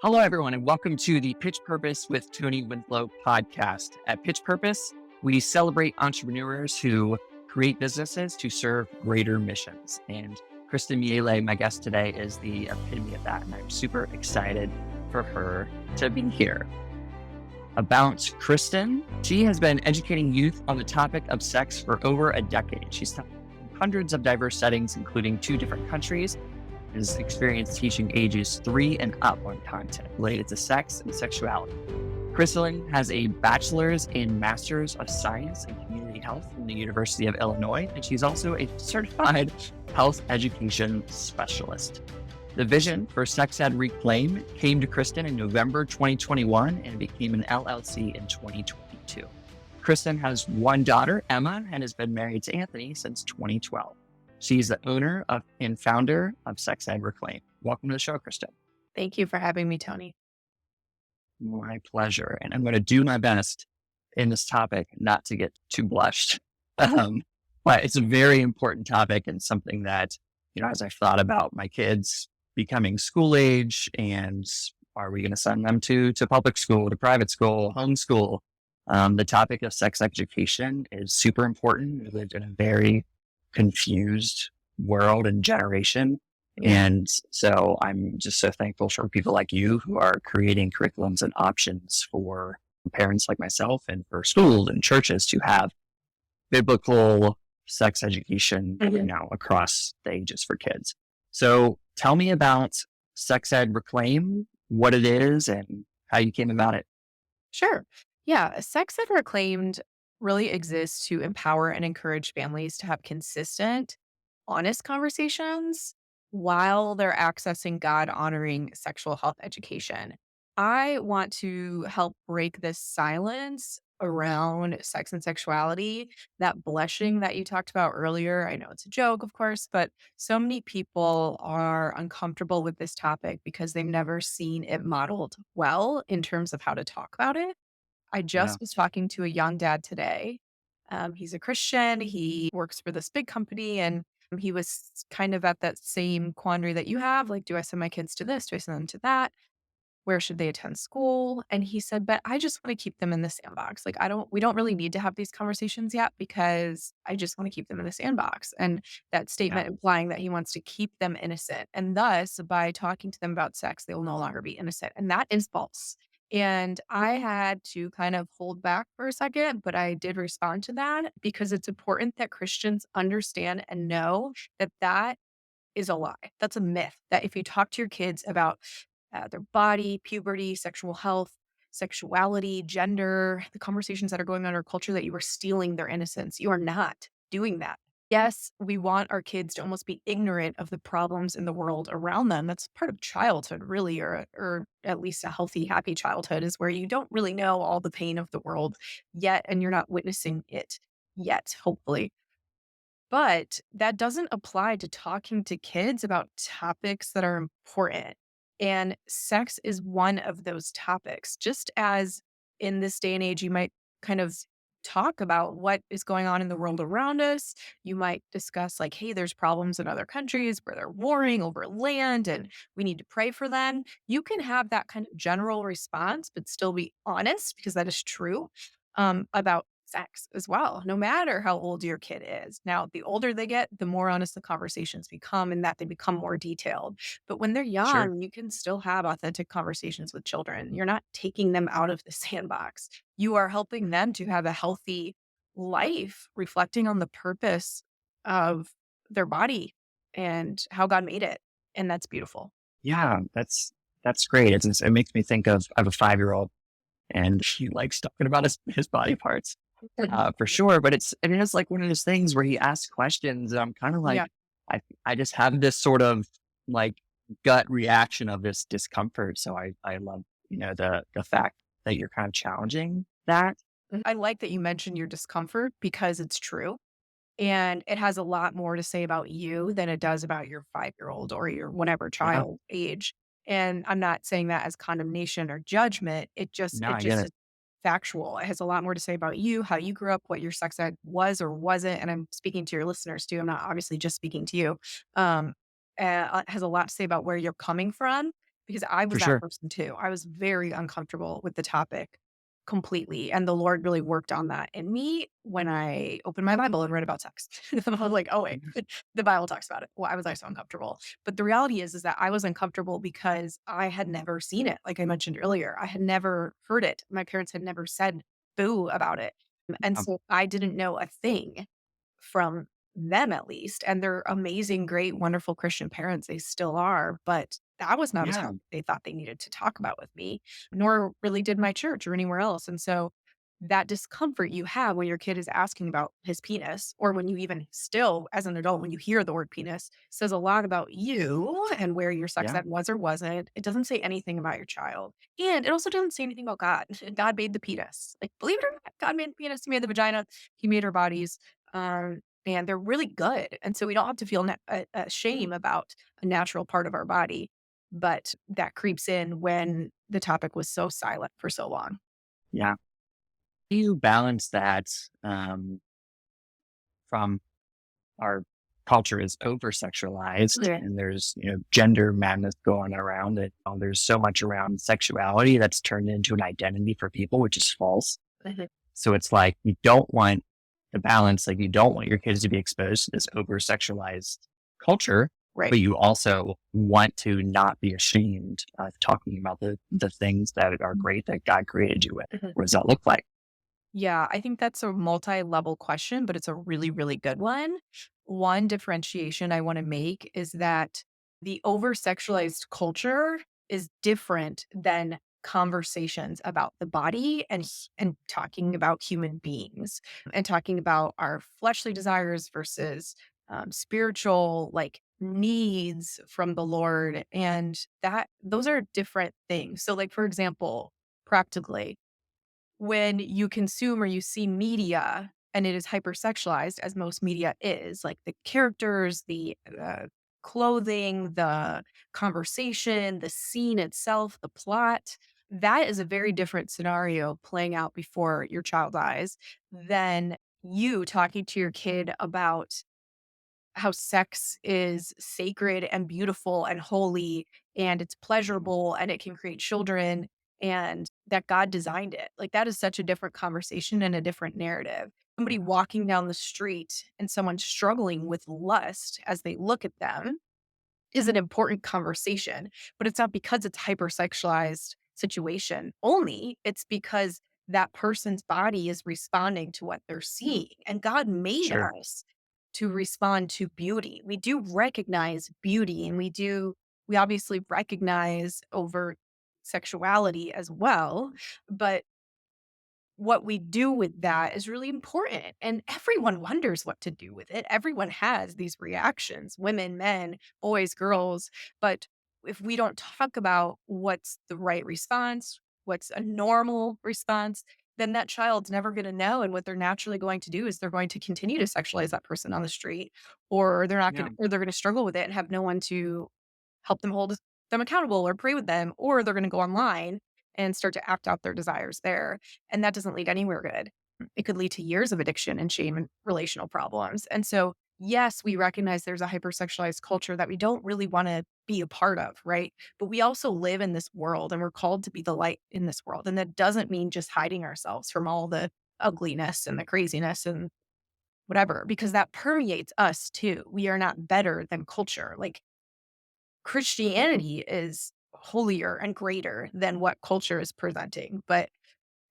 Hello, everyone, and welcome to the Pitch Purpose with Tony Winslow podcast. At Pitch Purpose, we celebrate entrepreneurs who create businesses to serve greater missions. And Kristen Miele, my guest today, is the epitome of that. And I'm super excited for her to be here. About Kristen, she has been educating youth on the topic of sex for over a decade. She's taught in hundreds of diverse settings, including 2 different countries. Has experience teaching ages 3 and up on content related to sex and sexuality. Kristen has a bachelor's and master's of science in community health from the University of Illinois, and she's also a certified health education specialist. The vision for Sex Ed Reclaim came to Kristen in November 2021 and became an LLC in 2022. Kristen has 1 daughter, Emma, and has been married to Anthony since 2012. She's the owner and founder of Sex Ed Reclaim. Welcome to the show, Kristen. Thank you for having me, Tony. My pleasure. And I'm going to do my best in this topic not to get too blushed. But it's a very important topic and something that, as I've thought about my kids becoming school age and are we going to send them to public school, to private school, homeschool? The topic of sex education is super important. We lived in a very confused world and generation. And so I'm just so thankful for people like you who are creating curriculums and options for parents like myself and for schools and churches to have biblical sex education, across the ages for kids. So tell me about Sex Ed Reclaim, what it is and how you came about it. Sure. Yeah. Sex Ed Reclaimed really exists to empower and encourage families to have consistent, honest conversations while they're accessing God-honoring sexual health education. I want to help break this silence around sex and sexuality, that blushing that you talked about earlier. I know it's a joke, of course, but so many people are uncomfortable with this topic because they've never seen it modeled well in terms of how to talk about it. I Yeah. just was talking to a young dad today. He's a Christian. He works for this big company, and he was kind of at that same quandary that you have. Like, do I send my kids to this? Do I send them to that? Where should they attend school? And he said, but I just want to keep them in the sandbox. Like, we don't really need to have these conversations yet because I just want to keep them in the sandbox. And that Yeah. statement implying that he wants to keep them innocent. And thus, by talking to them about sex, they will no longer be innocent. And that is false. And I had to kind of hold back for a second, but I did respond to that because it's important that Christians understand and know that that is a lie. That's a myth. That if you talk to your kids about their body, puberty, sexual health, sexuality, gender, the conversations that are going on in our culture, that you are stealing their innocence. You are not doing that. Yes, we want our kids to almost be ignorant of the problems in the world around them. That's part of childhood, really, or at least a healthy, happy childhood is where you don't really know all the pain of the world yet, and you're not witnessing it yet, hopefully. But that doesn't apply to talking to kids about topics that are important. And sex is one of those topics. Just as in this day and age, you might kind of talk about what is going on in the world around us. You might discuss, like, hey, there's problems in other countries where they're warring over land and we need to pray for them. You can have that kind of general response, but still be honest because that is true about sex as well, no matter how old your kid is. Now, the older they get, the more honest the conversations become and that they become more detailed. But when they're Sure. young, you can still have authentic conversations with children. You're not taking them out of the sandbox. You are helping them to have a healthy life, reflecting on the purpose of their body and how God made it. And that's beautiful. Yeah, that's great. It makes me think of I have a 5-year-old and he likes talking about his body parts. For sure. But it is like one of those things where he asks questions. And I'm kind of like, Yeah. I just have this sort of like gut reaction of this discomfort. So I love, the fact that you're kind of challenging that. I like that you mentioned your discomfort because it's true. And it has a lot more to say about you than it does about your 5-year-old or your whatever Yeah. child age. And I'm not saying that as condemnation or judgment. No, It I get just it. is factual. It has a lot more to say about you, how you grew up, what your sex ed was or wasn't. And I'm speaking to your listeners too. I'm not obviously just speaking to you. It has a lot to say about where you're coming from because I was For that sure. person too. I was very uncomfortable with the topic completely. And the Lord really worked on that in me when I opened my Bible and read about sex. And I was like, oh, wait, the Bible talks about it. Why was I so uncomfortable? But the reality is that I was uncomfortable because I had never seen it. Like I mentioned earlier, I had never heard it. My parents had never said boo about it. And Um, so I didn't know a thing from them at least, and they're amazing, great, wonderful Christian parents, they still are, but that was not a yeah. topic they thought they needed to talk about with me, nor really did my church or anywhere else, and so that discomfort you have when your kid is asking about his penis, or when you even still, as an adult, when you hear the word penis, says a lot about you and where your sex Yeah. ed was or wasn't. It doesn't say anything about your child, and it also doesn't say anything about God. God made the penis. Like, believe it or not, God made the penis, He made the vagina, He made our bodies. And they're really good. And so we don't have to feel shame about a natural part of our body. But that creeps in when the topic was so silent for so long. Yeah. Do you balance that from our culture is over sexualized Yeah. and there's, gender madness going around it. There's so much around sexuality that's turned into an identity for people, which is false. Mhm. So it's like you don't want the balance, like you don't want your kids to be exposed to this over sexualized culture, Right. but you also want to not be ashamed of talking about the things that are great that God created you with. Mhm. What does that look like? Yeah, I think that's a multi-level question, but it's a really, really good one. One differentiation I want to make is that the over-sexualized culture is different than conversations about the body and talking about human beings and talking about our fleshly desires versus spiritual like needs from the Lord, and that those are different things. So, like for example, practically when you consume or you see media and it is hypersexualized, as most media is, like the characters, the clothing, the conversation, the scene itself, the plot, that is a very different scenario playing out before your child's eyes than you talking to your kid about how sex is sacred and beautiful and holy and it's pleasurable and it can create children and that God designed it. Like that is such a different conversation and a different narrative. Somebody walking down the street and someone struggling with lust as they look at them is an important conversation, but it's not because it's hypersexualized situation only. It's because that person's body is responding to what they're seeing. And God made Sure. us to respond to beauty. We do recognize beauty and we obviously recognize overt sexuality as well, but what we do with that is really important. And everyone wonders what to do with it. Everyone has these reactions women, men, boys, girls. But if we don't talk about what's the right response, what's a normal response, then that child's never going to know. And what they're naturally going to do is they're going to continue to sexualize that person on the street, or they're not going Yeah. to, or they're going to struggle with it and have no one to help them hold them accountable or pray with them, or they're going to go online and start to act out their desires there. And that doesn't lead anywhere good. It could lead to years of addiction and shame and relational problems. And so, yes, we recognize there's a hypersexualized culture that we don't really want to be a part of, right? But we also live in this world and we're called to be the light in this world. And that doesn't mean just hiding ourselves from all the ugliness and the craziness and whatever, because that permeates us too. We are not better than culture. Like Christianity is holier and greater than what culture is presenting. But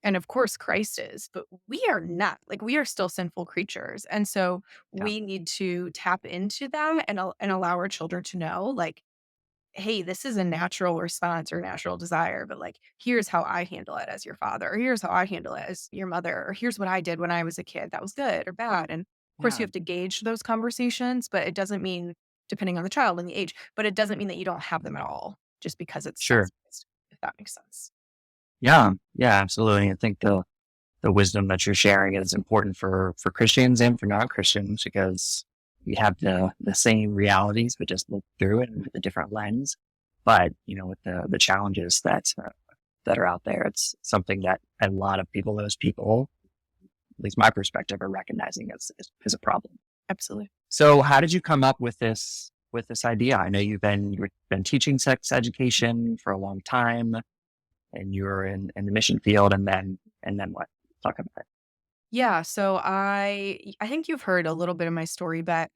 and of course Christ is, but we are not. Like we are still sinful creatures. And so Yeah. we need to tap into that and allow our children to know like, hey, this is a natural response or natural desire, but like here's how I handle it as your father, or here's how I handle it as your mother, or here's what I did when I was a kid that was good or bad. And of course you Yeah. have to gauge those conversations, but it doesn't mean depending on the child and the age, but it doesn't mean that you don't have them at all just because it's Sure. sexist, if that makes sense. Yeah. Yeah. Absolutely. I think the wisdom that you're sharing is important for Christians and for non-Christians because we have the same realities, but just look through it with a different lens. But with the challenges that are out there, it's something that a lot of people, those people, at least my perspective, are recognizing as a problem. Absolutely. So, how did you come up with this with this idea? I know you've been teaching sex education for a long time, and you're in the mission field, and then what? Talk about it. Yeah, so I think you've heard a little bit of my story, but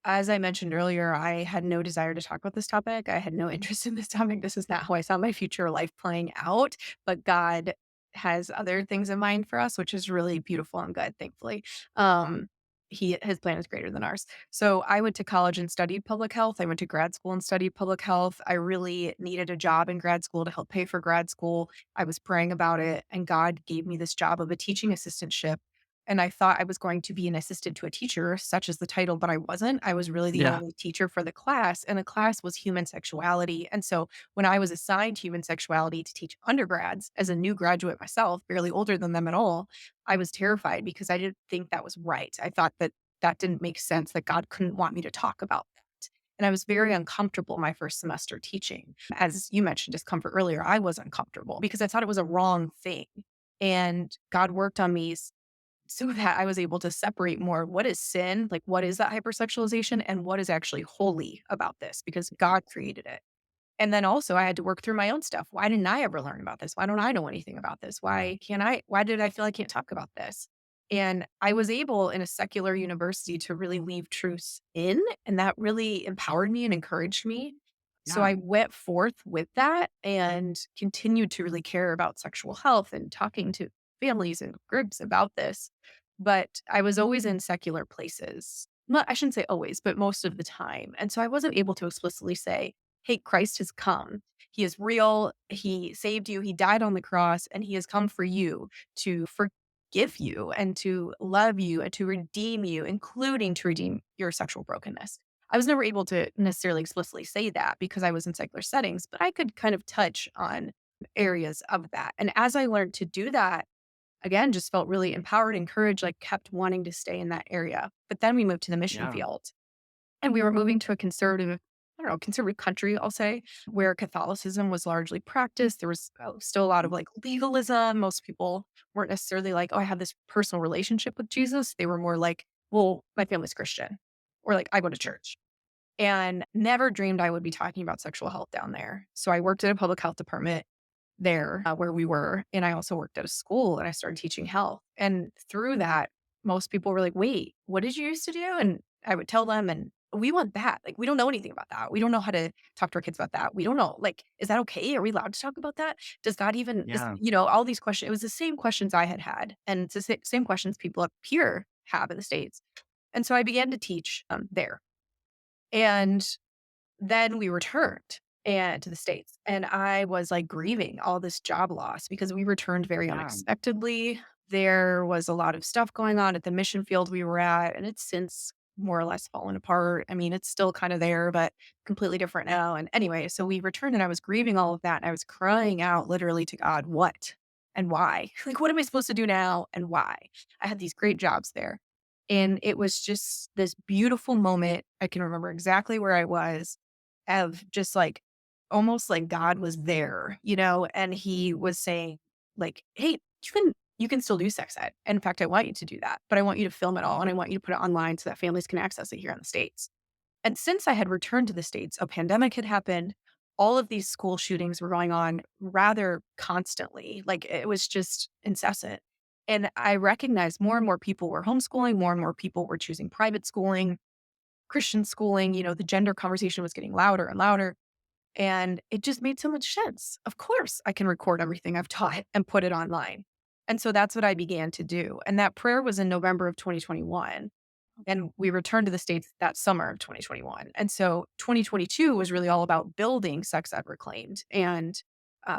as I mentioned earlier, I had no desire to talk about this topic. I had no interest in this topic. This is not how I saw my future life playing out, but God has other things in mind for us, which is really beautiful and good, thankfully. Um, his plan is greater than ours. So I went to college and studied public health. I went to grad school and studied public health. I really needed a job in grad school to help pay for grad school. I was praying about it, and God gave me this job of a teaching assistantship, and I thought I was going to be an assistant to a teacher, such as the title, but I wasn't. I was really the Yeah. only teacher for the class, and the class was human sexuality. And so when I was assigned human sexuality to teach undergrads as a new graduate myself, barely older than them at all, I was terrified because I didn't think that was right. I thought that that didn't make sense, that God couldn't want me to talk about that. And I was very uncomfortable my first semester teaching. As you mentioned discomfort earlier, I was uncomfortable because I thought it was a wrong thing. And God worked on me so that I was able to separate more what is sin, like what is that hypersexualization, and what is actually holy about this because God created it. And then also I had to work through my own stuff. Why didn't I ever learn about this? Why don't I know anything about this? Why did I feel I can't talk about this? And I was able in a secular university to really leave truths in, and that really empowered me and encouraged me. So Yeah. I went forth with that and continued to really care about sexual health and talking to families and groups about this. But I was always in secular places. Not, I shouldn't say always, but most of the time. And so I wasn't able to explicitly say, hey, Christ has come. He is real. He saved you. He died on the cross, and he has come for you to forgive you and to love you and to redeem you, including to redeem your sexual brokenness. I was never able to necessarily explicitly say that because I was in secular settings, but I could kind of touch on areas of that. And as I learned to do that, again, just felt really empowered, encouraged, like kept wanting to stay in that area. But then we moved to the mission Yeah. field, and we were moving to a conservative, I don't know, conservative country, I'll say, where Catholicism was largely practiced. There was still a lot of like legalism. Most people weren't necessarily like, oh, I have this personal relationship with Jesus. They were more like, well, my family's Christian, or like, I go to church. And never dreamed I would be talking about sexual health down there. So I worked at a public health department there where we were. And I also worked at a school and I started teaching health. And through that, most people were like, wait, what did you used to do? And I would tell them, and we want that. Like, we don't know anything about that. We don't know how to talk to our kids about that. We don't know, like, is that okay? Are we allowed to talk about that? Does God even, Yeah. all these questions. It was the same questions I had had. And it's the same questions people up here have in the States. And so I began to teach there. And then we returned and to the States, and I was, like, grieving all this job loss because we returned very Yeah. unexpectedly. There was a lot of stuff going on at the mission field we were at, and it's since more or less fallen apart. I mean, it's still kinda there, but completely different now, and anyway, so we returned, and I was grieving all of that, and I was crying out literally to God, "What and why? Like, what am I supposed to do now and why?" I had these great jobs there, and it was just this beautiful moment. I can remember exactly where I was of just like almost like God was there, and he was saying like, "Hey, you can still do sex ed. And in fact, I want you to do that, but I want you to film it all and I want you to put it online so that families can access it here in the States." And since I had returned to the States, a pandemic had happened. All of these school shootings were going on rather constantly. Like it was just incessant. And I recognized more and more people were homeschooling, more and more people were choosing private schooling, Christian schooling, the gender conversation was getting louder and louder. And it just made so much sense. Of course, I can record everything I've taught and put it online. And so that's what I began to do. And that prayer was in November of 2021. And we returned to the States that summer of 2021. And so 2022 was really all about building Sex Ed Reclaimed and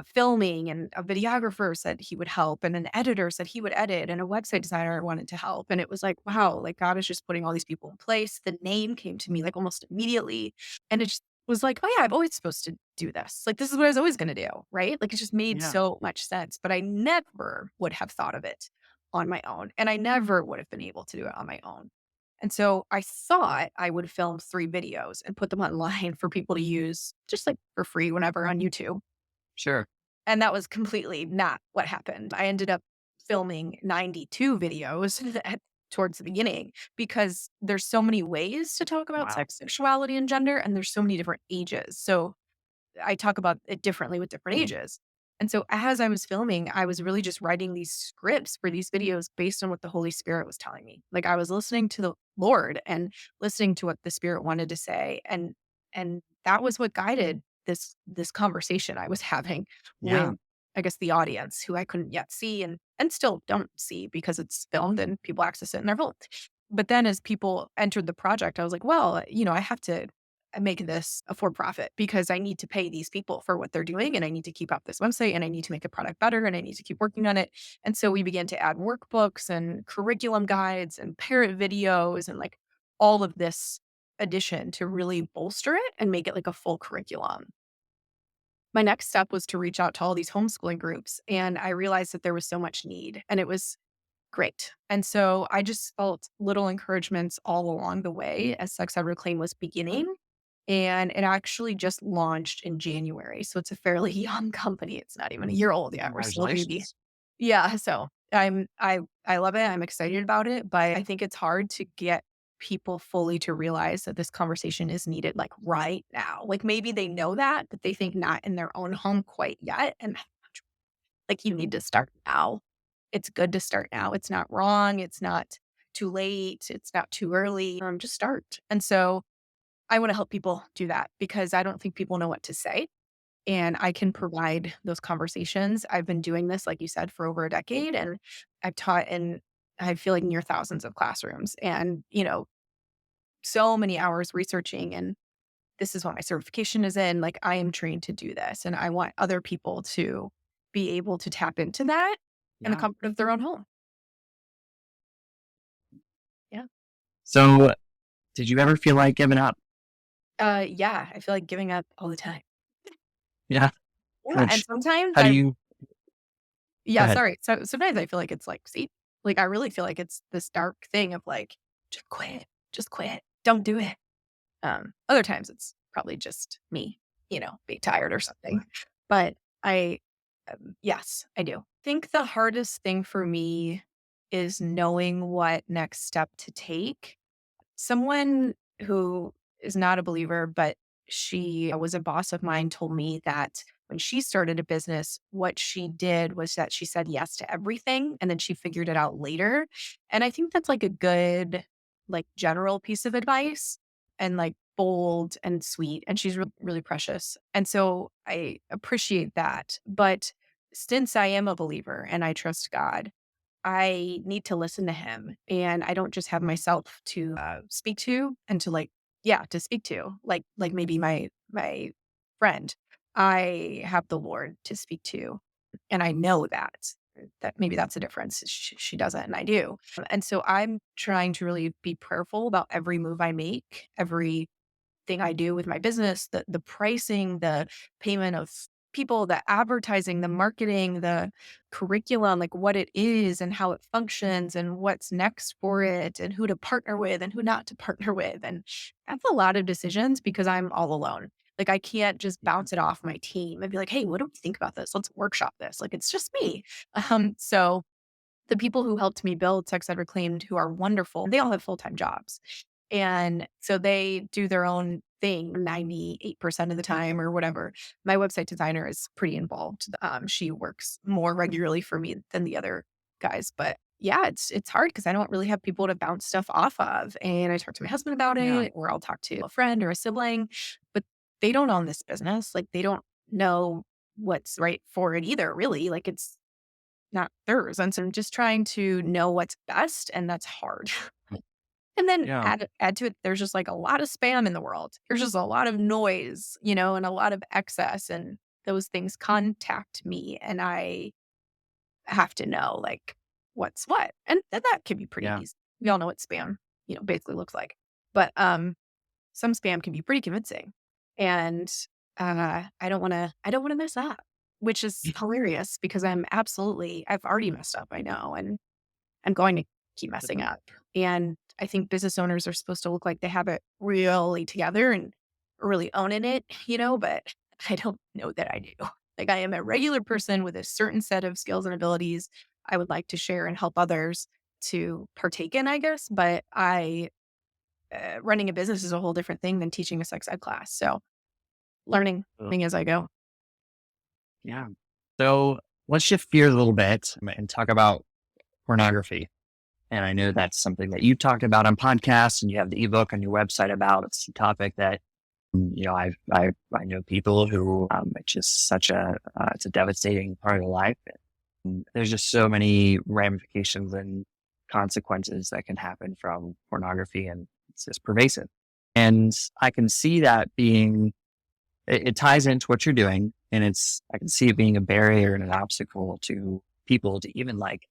filming. And a videographer said he would help, and an editor said he would edit, and a website designer wanted to help. And it was like, wow, like God is just putting all these people in place. The name came to me like almost immediately. And it just was like, oh, yeah, I'm always supposed to do this. Like, this is what I was always going to do. Right. Like, it just made Yeah. so much sense. But I never would have thought of it on my own. And I never would have been able to do it on my own. And so I thought I would film 3 videos and put them online for people to use just like for free whenever on YouTube. Sure. And that was completely not what happened. I ended up filming 92 videos towards the beginning because there's so many ways to talk about Wow. sex, sexuality, and gender, and there's so many different ages. So I talk about it differently with different ages. And so as I was filming, I was really just writing these scripts for these videos based on what the Holy Spirit was telling me. Like I was listening to the Lord and listening to what the Spirit wanted to say. And that was what guided this conversation I was having Yeah. with I guess the audience who I couldn't yet see and still don't see because it's filmed and people access it in their phone. But then as people entered the project, I was like, well, I have to make this a for profit because I need to pay these people for what they're doing and I need to keep up this website and I need to make the product better and I need to keep working on it. And so we began to add workbooks and curriculum guides and parent videos and like all of this addition to really bolster it and make it like a full curriculum. My next step was to reach out to all these homeschooling groups and I realized that there was so much need and it was great. And so I just felt little encouragements all along the way as Sex Ed Reclaim was beginning. And it actually just launched in January. So it's a fairly young company. It's not even a year old yet. We're still a baby. Congratulations. Yeah. So I love it. I'm excited about it. But I think it's hard to get people fully to realize that this conversation is needed like right now. Like maybe they know that, but they think not in their own home quite yet. And like you need to start now. It's good to start now. It's not wrong. It's not too late. It's not too early. Just start. And so I want to help people do that because I don't think people know what to say. And I can provide those conversations. I've been doing this, like you said, for over a decade. And I've taught in, I feel like near thousands of classrooms and, so many hours researching. And this is what my certification is in. Like I am trained to do this. And I want other people to be able to tap into that in the Yeah. comfort of their own home. Yeah. So, did you ever feel like giving up? Yeah. I feel like giving up all the time. Yeah. Yeah. And Which, sometimes how do you go yeah, ahead? sorry. So sometimes I feel like it's like, see, like I really feel like it's this dark thing of like, just quit, don't do it. Other times it's probably just me, being tired or something. But I, yes, I do. Think the hardest thing for me is knowing what next step to take. Someone who is not a believer, but she was a boss of mine, told me that when she started a business, what she did was that she said yes to everything and then she figured it out later. And I think that's like a good, like general piece of advice and like bold and sweet. And she's really, really precious. And so I appreciate that. But since I am a believer and I trust God, I need to listen to him, and I don't just have myself to, speak to and to, like yeah, to speak to, like maybe my friend. I have the Lord to speak to, and I know that maybe that's a difference. She doesn't, and I do. And so I'm trying to really be prayerful about every move I make, every thing I do with my business, the pricing, the payment of people, the advertising, the marketing, the curriculum, like what it is and how it functions and what's next for it and who to partner with and who not to partner with. And that's a lot of decisions because I'm all alone. Like I can't just Yeah. bounce it off my team and be like, hey, what do we think about this? Let's workshop this. Like it's just me. So the people who helped me build Sex Ed Reclaimed, who are wonderful, they all have full-time jobs. And so they do their own thing 98% of the time or whatever. My website designer is pretty involved. She works more regularly for me than the other guys. But yeah, it's hard because I don't really have people to bounce stuff off of. And I talk to my husband about Yeah. it, or I'll talk to a friend or a sibling, but they don't own this business. Like they don't know what's right for it either, really. Like it's not theirs. And so I'm just trying to know what's best, and that's hard. And then Yeah. add to it, there's just like a lot of spam in the world. There's just a lot of noise, and a lot of excess, and those things contact me, and I have to know like what's what. And that can be pretty Yeah. easy. We all know what spam, basically looks like. But some spam can be pretty convincing. And I don't want to mess up, which is hilarious because I've already messed up, I know, and I'm going to keep messing up. And I think business owners are supposed to look like they have it really together and really owning it, but I don't know that I do. Like I am a regular person with a certain set of skills and abilities I would like to share and help others. to partake in, I guess. But running a business is a whole different thing than teaching a sex ed class. So learning as I go. Yeah. So let's shift gears a little bit and talk about pornography. And I know that's something that you talked about on podcasts and you have the ebook on your website about. It's a topic that, I know people who, it's just such it's a devastating part of their life. And there's just so many ramifications and consequences that can happen from pornography, and it's just pervasive. And I can see that it ties into what you're doing, and I can see it being a barrier and an obstacle to people to even like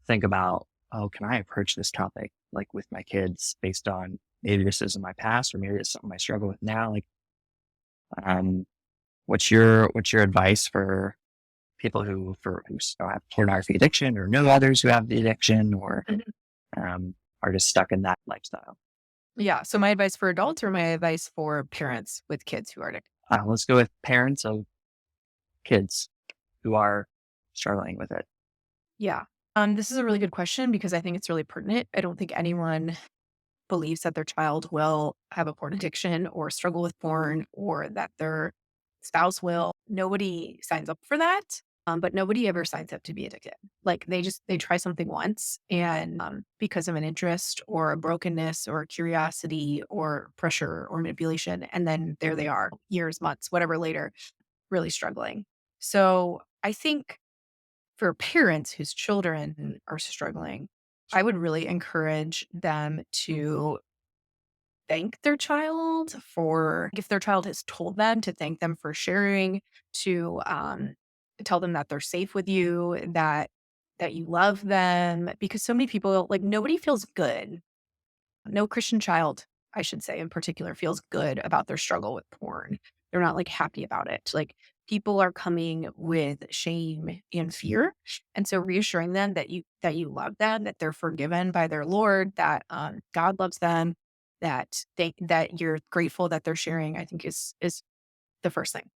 think about, oh, can I approach this topic like with my kids based on maybe this is in my past or maybe it's something I struggle with now? Like, um, what's your advice for people who still have pornography addiction or know others who have the addiction or Mhm. are just stuck in that lifestyle? Yeah. So my advice for adults or my advice for parents with kids who are addicted? Let's go with parents of kids who are struggling with it. Yeah. This is a really good question because I think it's really pertinent. I don't think anyone believes that their child will have a porn addiction or struggle with porn or that their spouse will. Nobody signs up for that. But nobody ever signs up to be addicted. Like they try something once and because of an interest or a brokenness or curiosity or pressure or manipulation. And then there they are, years, months, whatever later, really struggling. So I think for parents whose children are struggling, I would really encourage them to thank their child for if their child has told them to thank them for sharing, to tell them that they're safe with you, that you love them, because so many people like nobody feels good. No Christian child, I should say in particular, feels good about their struggle with porn. They're not like happy about it. Like people are coming with shame and fear. And so reassuring them that you love them, that they're forgiven by their Lord, that God loves them, that you're grateful that they're sharing, I think is the first thing.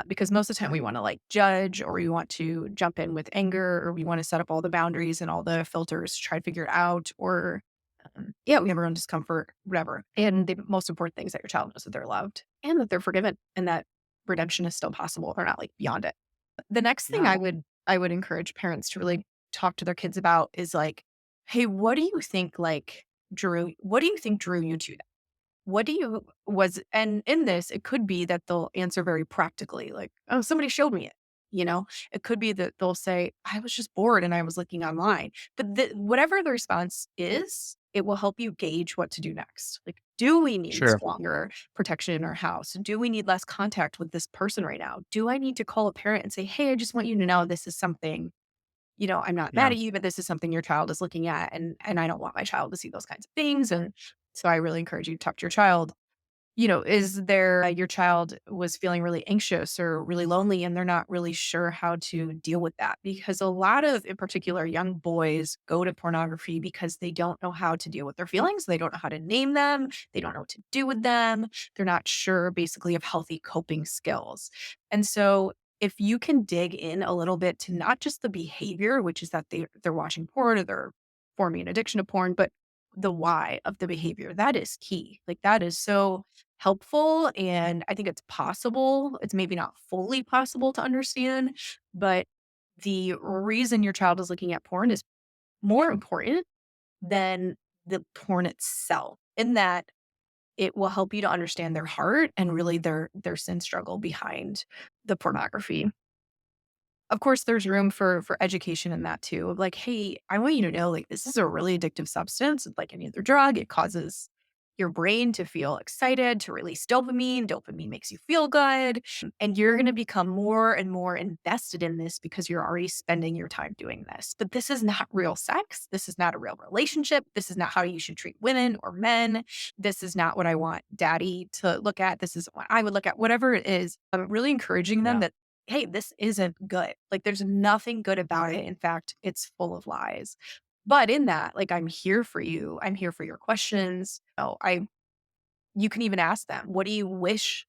Because most of the time we want to like judge or we want to jump in with anger or we want to set up all the boundaries and all the filters to try to figure it out or yeah, we have our own discomfort, whatever. And the most important thing is that your child knows that they're loved and that they're forgiven and that redemption is still possible. They're not like beyond it. The next thing Yeah. I would encourage parents to really talk to their kids about is like, hey, what do you think drew you to what do you was and in this, it could be that they'll answer very practically, like, "Oh, somebody showed me it." You know? It could be that they'll say, "I was just bored and I was looking online." But whatever the response is, it will help you gauge what to do next. Like, do we need Sure. stronger protection in our house? Do we need less contact with this person right now? Do I need to call a parent and say, "Hey, I just want you to know this is something, I'm not mad Yeah. at you, but this is something your child is looking at and I don't want my child to see those kinds of things." And so I really encourage you to talk to your child. Is there your child was feeling really anxious or really lonely and they're not really sure how to deal with that? Because a lot of, in particular, young boys go to pornography because they don't know how to deal with their feelings. They don't know how to name them. They don't know what to do with them. They're not sure, basically, of healthy coping skills. And so, if you can dig in a little bit to not just the behavior, which is that they're watching porn or they're forming an addiction to porn, but the why of the behavior, that is key. Like that is so helpful, and I think it's possible. It's maybe not fully possible to understand, but the reason your child is looking at porn is more important than the porn itself, in that it will help you to understand their heart and really their sin struggle behind the pornography. Of course, there's room for education in that too. Of like, hey, I want you to know, like, this is a really addictive substance. It's like any other drug. It causes your brain to feel excited, to release dopamine. Dopamine makes you feel good. And you're going to become more and more invested in this because you're already spending your time doing this. But this is not real sex. This is not a real relationship. This is not how you should treat women or men. This is not what I want daddy to look at. This is what I would look at, whatever it is. I'm really encouraging them Yeah. that hey, this isn't good. Like, there's nothing good about it. In fact, it's full of lies. But in that, like, I'm here for you. I'm here for your questions. You can even ask them, what do you wish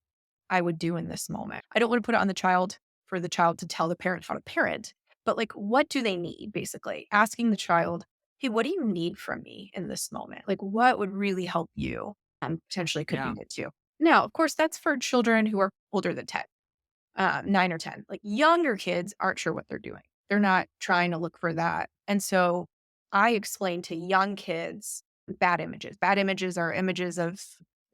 I would do in this moment? I don't want to put it on the child for the child to tell the parent how to parent, but like, what do they need? Basically, asking the child, hey, what do you need from me in this moment? Like, what would really help you? Potentially could be Yeah. good too. Now, of course, that's for children who are older than 10, 9 or 10. Like younger kids aren't sure what they're doing. They're not trying to look for that. And so I explain to young kids bad images. Bad images are images of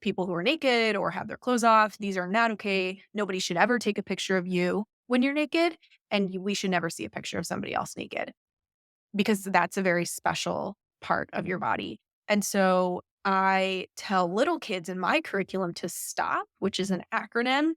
people who are naked or have their clothes off. These are not okay. Nobody should ever take a picture of you when you're naked. And we should never see a picture of somebody else naked because that's a very special part of your body. And so I tell little kids in my curriculum to stop, which is an acronym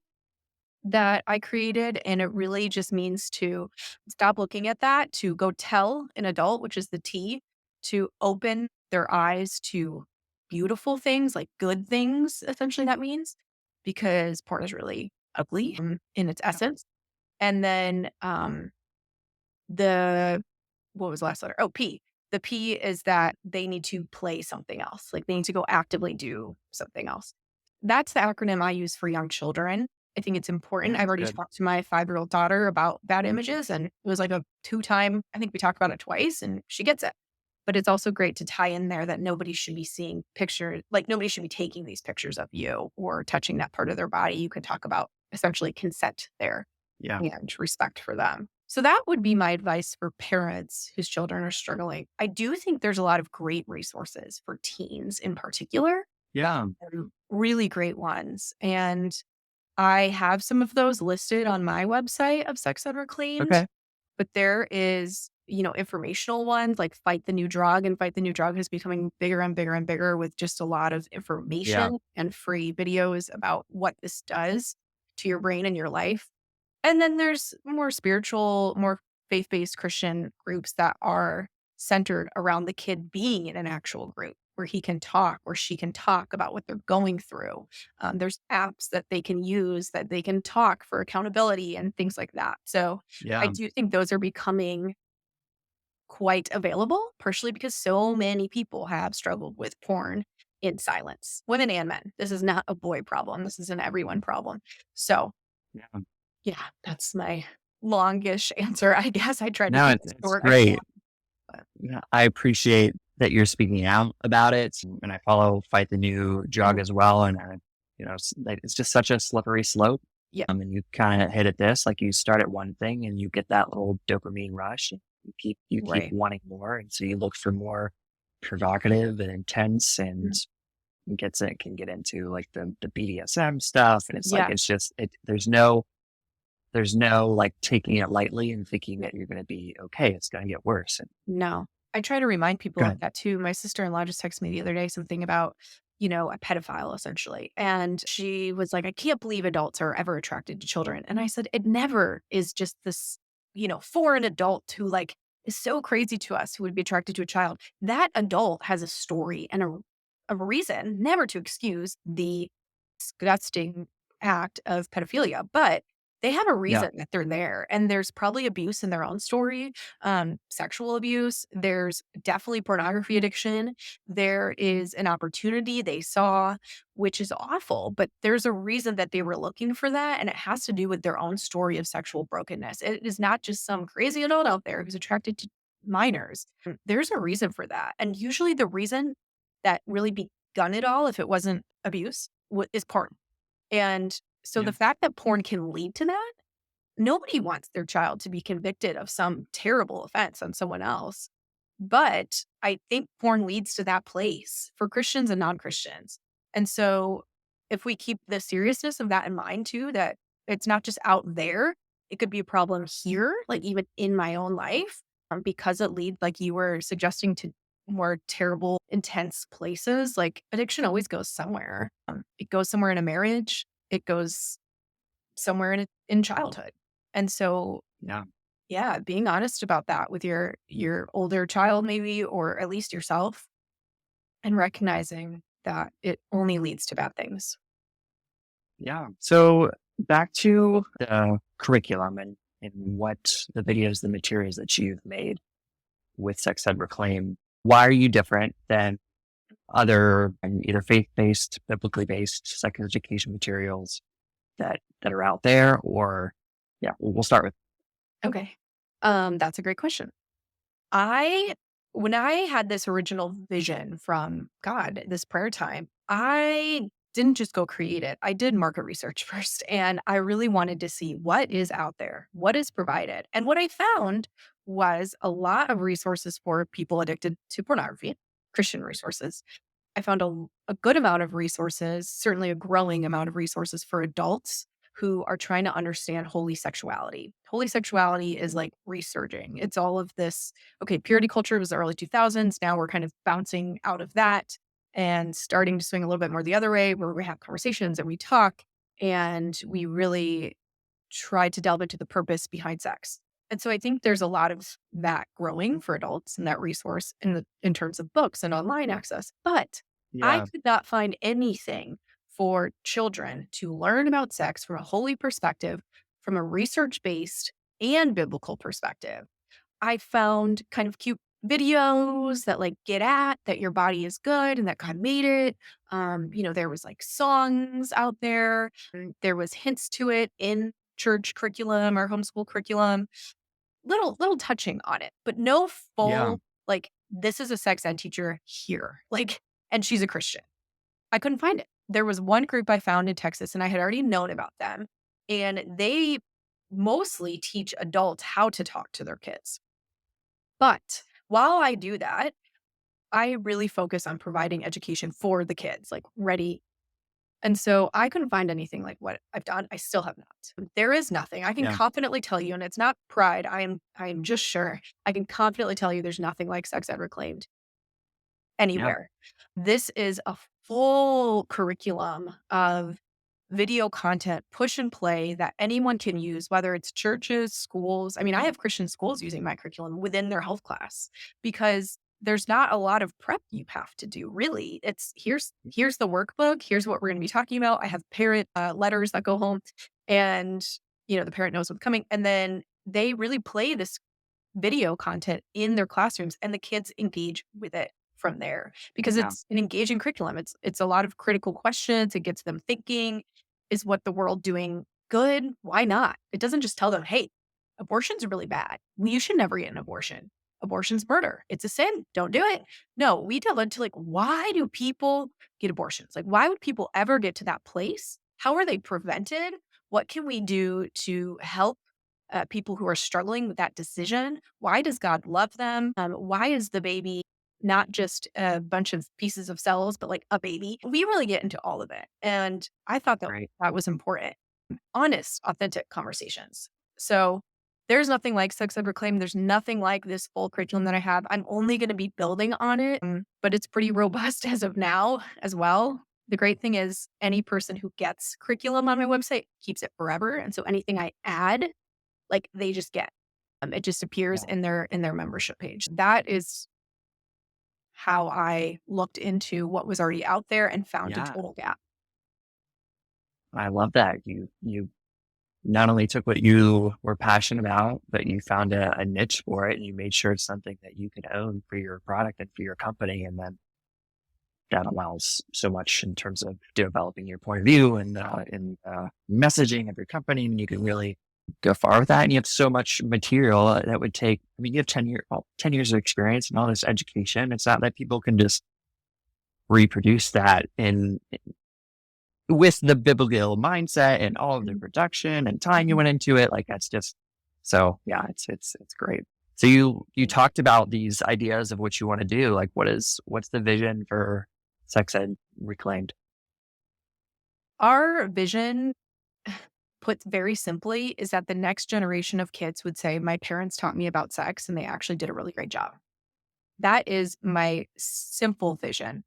that I created. And it really just means to stop looking at that, to go tell an adult, which is the T, to open their eyes to beautiful things, like good things, essentially, that means, because porn is really ugly in its essence. And then the what was the last letter? Oh, P. The P is that they need to play something else. Like they need to go actively do something else. That's the acronym I use for young children. I think it's Yeah, important. I've that's already good. talked to my 5-year-old daughter about bad images, and it was like a 2-time, I think we talked about it twice, and she gets it. But it's also great to tie in there that nobody should be seeing pictures, like nobody should be taking these pictures of you or touching that part of their body. You can talk about essentially consent there Yeah. and respect for them. So that would be my advice for parents whose children are struggling. I do think there's a lot of great resources for teens in particular, Yeah. really great ones. And I have some of those listed on my website of Sex Ed Reclaimed, Okay. but there is, informational ones like Fight the New Drug, and Fight the New Drug is becoming bigger and bigger and bigger with just a lot of Yeah. information and free videos about what this does to your brain and your life. And then there's more spiritual, more faith-based Christian groups that are centered around the kid being in an actual group where he can talk or she can talk about what they're going through. There's apps that they can use that they can talk for accountability and things like that. So I Yeah. do think those are becoming quite available, partially because so many people have struggled with porn in silence, women and men. This is not a boy problem. This is an everyone problem. So Yeah. yeah, that's my longish answer. I guess I tried to No, keep it's it it's short. I feel great. like, but Yeah, I appreciate that you're speaking out about it, and I follow Fight the New Drug mhm, as well. And like, it's just such a slippery slope. yeah, And you kind of hit at this, like you start at one thing and you get that little dopamine rush. And you keep right. wanting more, and so you look for more provocative and intense, and Mhm. it can get into like the BDSM stuff, and it's like Yeah, it's just it. There's no like taking it lightly and thinking that you're going to be okay. It's going to get worse. And no. I try to remind people go of ahead. that too. My sister-in-law just texted me the other day something about, a pedophile essentially. And she was like, I can't believe adults are ever attracted to children. And I said, it never is just this, foreign adult who like is so crazy to us who would be attracted to a child. That adult has a story and a reason, never to excuse the disgusting act of pedophilia, but they have a Yeah. reason that they're there. And there's probably abuse in their own story, sexual abuse. There's definitely pornography addiction. There is an opportunity they saw, which is awful, but there's a reason that they were looking for that. And it has to do with their own story of sexual brokenness. It is not just some crazy adult out there who's attracted to minors. There's a reason for that. And usually the reason that really begun it all, if it wasn't abuse, is porn. And so Yeah. the fact that porn can lead to that, nobody wants their child to be convicted of some terrible offense on someone else. But I think porn leads to that place for Christians and non-Christians. And so if we keep the seriousness of that in mind too, that it's not just out there, it could be a problem here, like even in my own life, because it leads, like you were suggesting, to more terrible, intense places. Like addiction always goes somewhere. It goes somewhere in a marriage. It goes somewhere in childhood. And so Yeah. yeah, being honest about that with your older child maybe, or at least yourself, and recognizing that it only leads to bad things. Yeah. So back to the curriculum and what the videos, the materials that you've made with Sex Ed Reclaim. Why are you different than other either faith-based, biblically based sex education materials that are out there? Or yeah, we'll start with Okay. That's a great question. I When I had this original vision from God, this prayer time, I didn't just go create it. I did market research first, and I really wanted to see what is out there, what is provided. And what I found was a lot of resources for people addicted to pornography, Christian resources. I found a good amount of resources, certainly a growing amount of resources for adults who are trying to understand holy sexuality. Holy sexuality is like resurging. It's all of this. Okay, purity culture was the early 2000s. Now we're kind of bouncing out of that and starting to swing a little bit more the other way, where we have conversations and we talk and we really try to delve into the purpose behind sex. And so I think there's a lot of that growing for adults and that resource in terms of books and online access. But I Yeah. could not find anything for children to learn about sex from a holy perspective, from a research based and biblical perspective. I found kind of cute videos that like get at that your body is good and that God made it. There was like songs out there. There was hints to it in church curriculum or homeschool curriculum, little touching on it, but no Yeah. full like this is a sex ed teacher here. Like, and she's a Christian. I couldn't find it. There was one group I found in Texas and I had already known about them, and they mostly teach adults how to talk to their kids. But while I do that, I really focus on providing education for the kids, like ready. And so I couldn't find anything like what I've done. I still have not. There is nothing. I can Yeah. confidently tell you, and it's not pride. I am just sure. I can confidently tell you there's nothing like Sex Ed Reclaimed Yeah. anywhere. This is a full curriculum of video content, push and play that anyone can use, whether it's churches, schools. I mean, I have Christian schools using my curriculum within their health class because there's not a lot of prep you have to do really. It's here's the workbook, here's what we're going to be talking about. I have parent letters that go home, and the parent knows what's coming, and then they really play this video content in their classrooms and the kids engage with it from there because Yeah. it's an engaging curriculum. It's a lot of critical questions. It gets them thinking, is what the world doing good? Why not? It doesn't just tell them, hey, abortion's really bad. Well, you should never get an abortion. Abortion's murder. It's a sin. Don't do it. No, we delve into like, why do people get abortions? Like, why would people ever get to that place? How are they prevented? What can we do to help people who are struggling with that decision? Why does God love them? Why is the baby not just a bunch of pieces of cells, but like a baby? We really get into all of it. And I thought that Great. that was important. Honest, authentic conversations. So there's nothing like Sex Ed Reclaim. There's nothing like this full curriculum that I have. I'm only going to be building on it, but it's pretty robust as of now as well. The great thing is any person who gets curriculum on my website keeps it forever. And so anything I add, like they just get. It just appears Yeah. in their membership page. That is how I looked into what was already out there and found a Yeah. total gap. I love that. You not only took what you were passionate about, but you found a niche for it and you made sure it's something that you could own for your product and for your company. And then that allows so much in terms of developing your point of view and messaging of your company. And you can really go far with that. And you have so much material that would take, I mean, you have 10 years of experience and all this education. It's not that people can just reproduce that in with the biblical mindset and all of the production and time you Mhm. went into it. Like that's just so yeah, it's great. So you talked about these ideas of what you want to do. Like what's the vision for Sex Ed Reclaimed? Our vision, put very simply, is that the next generation of kids would say, my parents taught me about sex and they actually did a really great job. That is my simple vision.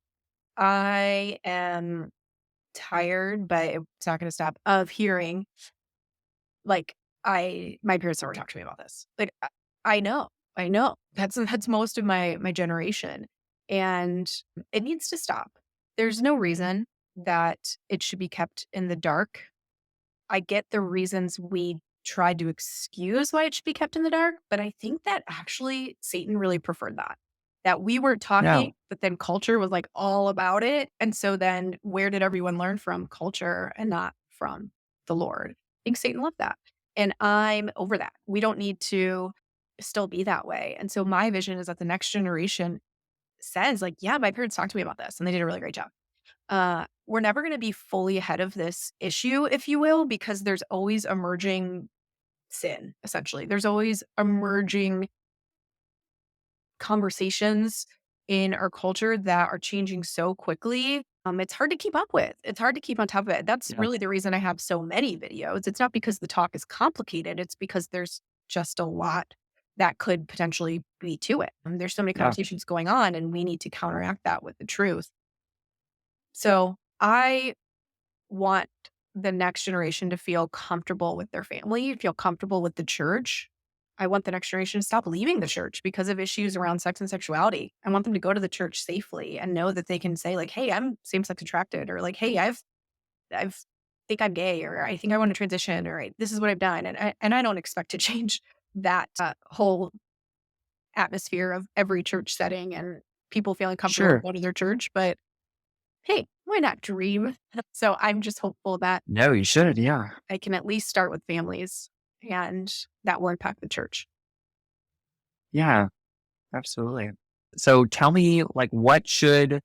I am tired, but it's not going to stop, of hearing like my parents never talked to me about this. Like I know, I know. That's most of my generation, and it needs to stop. There's no reason that it should be kept in the dark. I get the reasons we tried to excuse why it should be kept in the dark, but I think that actually Satan really preferred that. That we were talking, No. but then culture was like all about it. And so then where did everyone learn from? Culture and not from the Lord. I think Satan loved that. And I'm over that. We don't need to still be that way. And so my vision is that the next generation says, like, yeah, my parents talked to me about this and they did a really great job. We're never going to be fully ahead of this issue, if you will, because there's always emerging sin, essentially. There's always emerging conversations in our culture that are changing so quickly. It's hard to keep up with. It's hard to keep on top of it. That's Yeah. really the reason I have so many videos. It's not because the talk is complicated, it's because there's just a lot that could potentially be to it. And there's so many Yeah. conversations going on, and we need to counteract that with the truth. So I want the next generation to feel comfortable with their family, feel comfortable with the church. I want the next generation to stop leaving the church because of issues around sex and sexuality. I want them to go to the church safely and know that they can say like, "Hey, I'm same-sex attracted," or like, "Hey, I've think I'm gay," or "I think I want to transition," or "This is what I've done." And I don't expect to change that whole atmosphere of every church setting and people feeling comfortable Sure. going to their church, but hey, why not dream? So I'm just hopeful that No, you should. Yeah. I can at least start with families and that will impact the church. Yeah. Absolutely. So tell me, like, I'm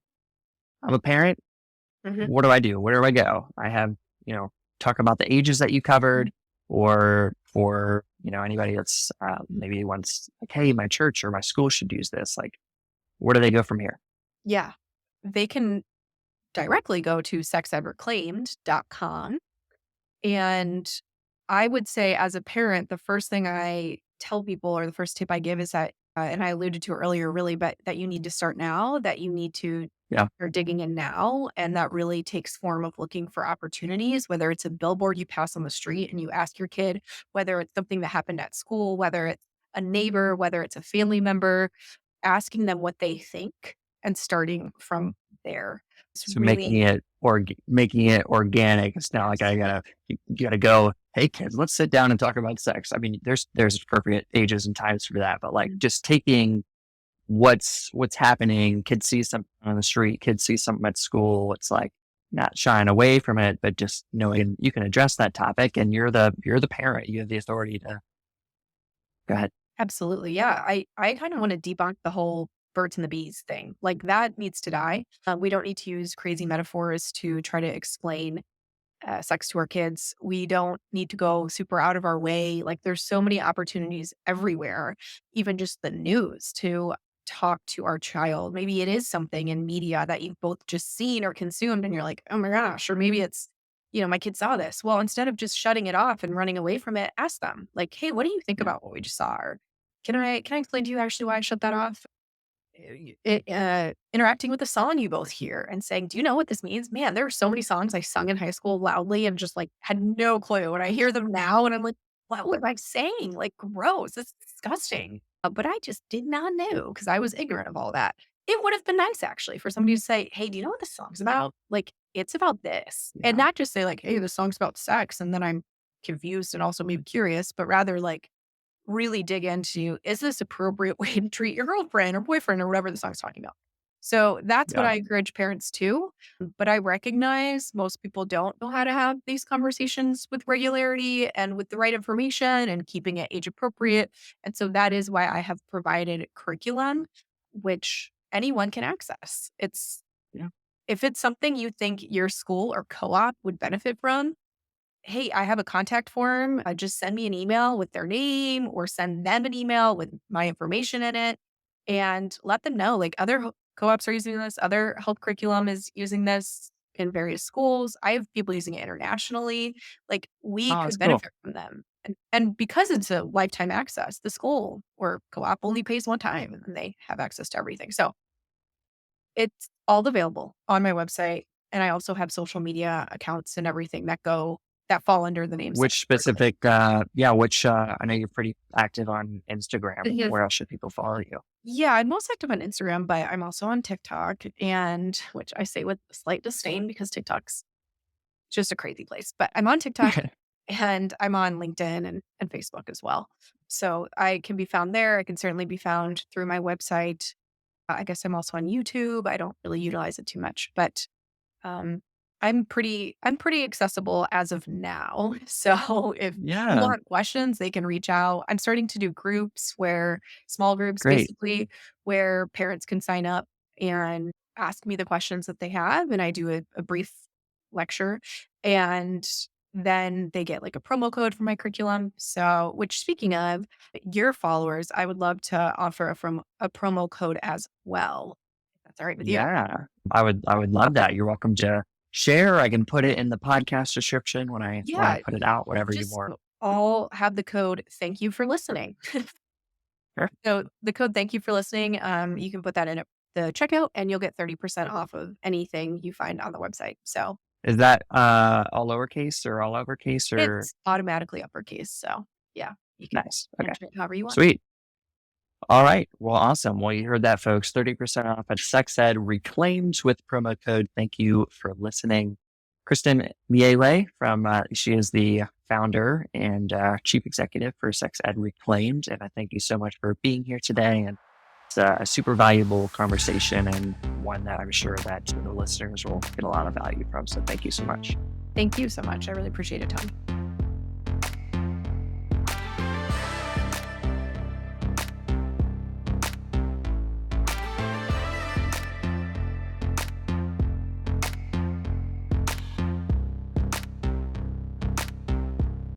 a parent. Mhm. What do I do? Where do I go? I have, talk about the ages that you covered, or for, anybody that's maybe wants, like, hey, my church or my school should use this. Like, where do they go from here? Yeah. They can directly go to sexedreclaimed.com. And I would say, as a parent, the first thing I tell people or the first tip I give is that, and I alluded to earlier, really, but that you need to start now, that you need to Yeah. start digging in now. And that really takes form of looking for opportunities, whether it's a billboard you pass on the street and you ask your kid, whether it's something that happened at school, whether it's a neighbor, whether it's a family member, asking them what they think and starting from there. It's So really, making it organic. It's not like yes. you gotta go, hey kids, let's sit down and talk about sex. I mean, there's appropriate ages and times for that, but like Mhm. just taking what's happening. Kids see something on the street, kids see something at school. It's like not shying away from it, but just knowing you can address that topic, and you're the parent. You have the authority to go ahead. Absolutely. Yeah. I kind of want to debunk the whole birds and the bees thing. Like that needs to die. We don't need to use crazy metaphors to try to explain sex to our kids. We don't need to go super out of our way. Like there's so many opportunities everywhere, even just the news to talk to our child. Maybe it is something in media that you've both just seen or consumed and you're like, oh my gosh, or maybe it's, my kid saw this. Well, instead of just shutting it off and running away from it, ask them like, hey, what do you think Yeah. about what we just saw? Or can I explain to you actually why I shut that off? Interacting with the song you both hear and saying, "Do you know what this means?" Man, there are so many songs I sung in high school loudly and just, like, had no clue, and I hear them now and I'm like, "What was I saying? Like, gross, that's disgusting." But I just did not know because I was ignorant of all that. It would have been nice actually for somebody to say, "Hey, do you know what this song's about? Like, it's about this." And Yeah. not just say like, "Hey, the song's about sex," and then I'm confused and also maybe curious, but rather like really dig into, is this appropriate way to treat your girlfriend or boyfriend or whatever the song's talking about? So that's what Yeah. I encourage parents to. But I recognize most people don't know how to have these conversations with regularity and with the right information and keeping it age appropriate. And so that is why I have provided curriculum, which anyone can access. It's Yeah. if it's something you think your school or co-op would benefit from, hey, I have a contact form. Just send me an email with their name or send them an email with my information in it and let them know like other co-ops are using this, other health curriculum is using this in various schools. I have people using it internationally. Like we Oh, that's could cool. benefit from them. And because it's a lifetime access, the school or co-op only pays one time and they have access to everything. So it's all available on my website, and I also have social media accounts and everything that fall under the name Which Sex Ed Reclaim. specific, I know you're pretty active on Instagram. Yes. Where else should people follow you? Yeah, I'm most active on Instagram, but I'm also on TikTok, and which I say with slight disdain because TikTok's just a crazy place. But I'm on TikTok and I'm on LinkedIn and Facebook as well. So I can be found there. I can certainly be found through my website. I guess I'm also on YouTube. I don't really utilize it too much, but Um, I'm pretty accessible as of now. So if you Yeah, want questions, they can reach out. I'm starting to do groups where small groups great. basically where parents can sign up and ask me the questions that they have. And I do a brief lecture. And then they get like a promo code for my curriculum. So, which speaking of your followers, I would love to offer a promo code as well. If that's all right with you. Yeah, I would love that. You're welcome to share. I can put it in the podcast description when I Yeah, put it out, whatever you just more. all have the code "Thank you for listening." Sure. So the code "Thank you for listening," you can put that in at the checkout, and you'll get 30% off of anything you find on the website. So Is that all lowercase or all uppercase or it's automatically uppercase. So yeah, you can nice? Okay, enter it however you want. sweet. All right. Well, awesome. Well, you heard that, folks. 30% off at Sex Ed Reclaimed with promo code. Thank you for listening. Kristen Miele she is the founder and chief executive for Sex Ed Reclaimed. And I thank you so much for being here today. And it's a super valuable conversation and one that I'm sure that the listeners will get a lot of value from. So thank you so much. Thank you so much. I really appreciate it, Tom.